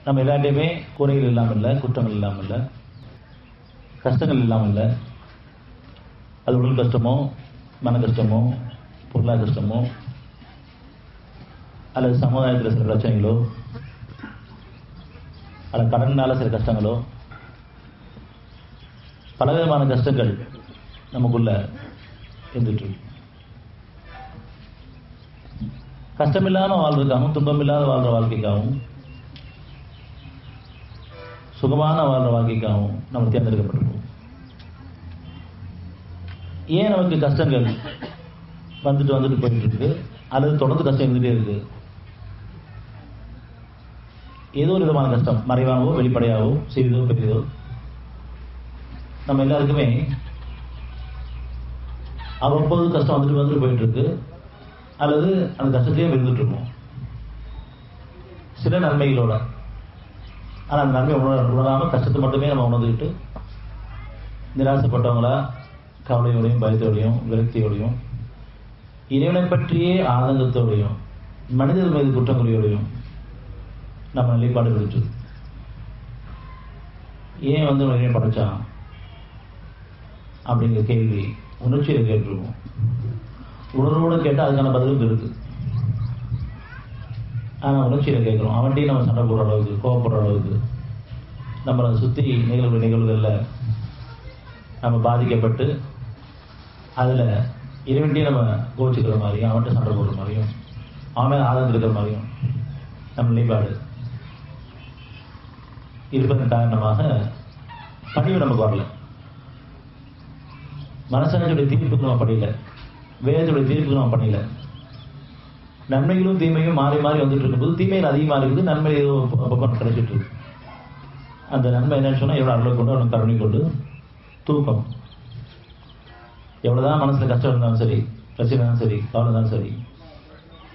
நம்ம எல்லாத்தையுமே குறைகள் இல்லாமல் இல்லை, குற்றங்கள் இல்லாமல் இல்லை, கஷ்டங்கள் இல்லாமல் இல்லை. அது உடல் கஷ்டமோ, மன கஷ்டமோ, பொருளாதார கஷ்டமோ, அல்லது சமுதாயத்தில் சில பிரச்சனைகளோ, அல்லது கடனால் சில கஷ்டங்களோ, பலவிதமான கஷ்டங்கள் நமக்குள்ள இருந்துட்டு கஷ்டமில்லாமல் வாழ்றதுக்காகவும், துன்பமில்லாத வாழ்ற வாழ்க்கைக்காகவும், சுகமான வாழ்ற வாழ்க்கைக்காகவும் நம்ம தேர்ந்தெடுக்கப்பட்டிருக்கோம். ஏன் நமக்கு கஷ்டங்கள் வந்துட்டு போயிட்டு இருக்கு, அல்லது தொடர்ந்து கஷ்டம் இருந்துகிட்டே இருக்கு? ஏதோ ஒரு விதமான கஷ்டம், மறைவாகவோ வெளிப்படையாகவோ, சிறிதோ பெரியதோ, நம்ம எல்லாருக்குமே அவ்வப்போது கஷ்டம் வந்துட்டு போயிட்டு இருக்கு, அல்லது அந்த கஷ்டத்தையே இருந்துட்டு இருக்கோம். சில நன்மைகளோட, ஆனால் அந்த நன்மை உணராமல் கஷ்டத்தை மட்டுமே நம்ம உணர்ந்துக்கிட்டு நிராசைப்பட்டவங்களா கவலையோடையும், பயத்தோடையும், விரக்தியோடையும், இறைவனை பற்றியே ஆதங்கத்தோடையும், மனிதர் மீது குற்றங்குறையோடையும் நம்ம நிலைப்பாடு இருந்துச்சு. ஏன் இறைவன் படைச்சான் அப்படிங்கிற கேள்வி உணர்ச்சியை கேட்டிருக்கோம். உணர்வோடு கேட்டால் அதுக்கான பதிலும் இருக்கு. ஆனால் உணர்ச்சியில கேட்குறோம். அவன்கிட்டையும் நம்ம சண்டை போடுற அளவுக்கு, கோவப்படுற அளவுக்கு, நம்மளை சுற்றி நிகழ்வுகளில் நம்ம பாதிக்கப்பட்டு அதில் இறைவன்கிட்டையும் நம்ம கோச்சிக்கிற மாதிரியும், அவன்கிட்ட சண்டை போடுற மாதிரியும், அவன் மேலே ஆதரவு இருக்கிற மாதிரியும் நம்ம நிலைப்பாடு இருப்பதன் காரணமாக பணிவு நமக்கு வரல. மனசாட்சியுடைய தீர்ப்புக்கு நம்ம பண்ணல, வேதத்துடைய தீர்ப்புக்கு நம்ம பண்ணல. நன்மைகளும் தீமையும் மாறி மாறி வந்துட்டு இருக்கும்போது தீமைகள் அதிகமாக இருக்குது, நன்மை அப்பப்போ கிடைச்சிட்டு இருக்கு. அந்த நன்மை என்னன்னு சொன்னால் எவ்வளோ அருளை கொண்டு, அவனுக்கு கருணை கொண்டு, தூக்கம். எவ்வளோதான் மனசில் கஷ்டம் இருந்தாலும் சரி, பிரச்சனை இருந்தாலும் சரி, கவலை இருந்தாலும் சரி,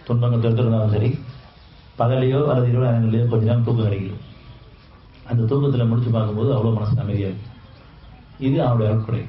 துன்பங்கள் இருந்தாலும் சரி, பகலையோ அல்லது இரவு நேரங்களையோ கொஞ்ச நேரம் தூக்கம் கிடைக்குது. அந்த தூக்கத்தில் முடிச்சு பார்க்கும்போது அவ்வளோ மனசு அமைதியாக இருக்குது. இது அவனுடைய அருட்கொடை.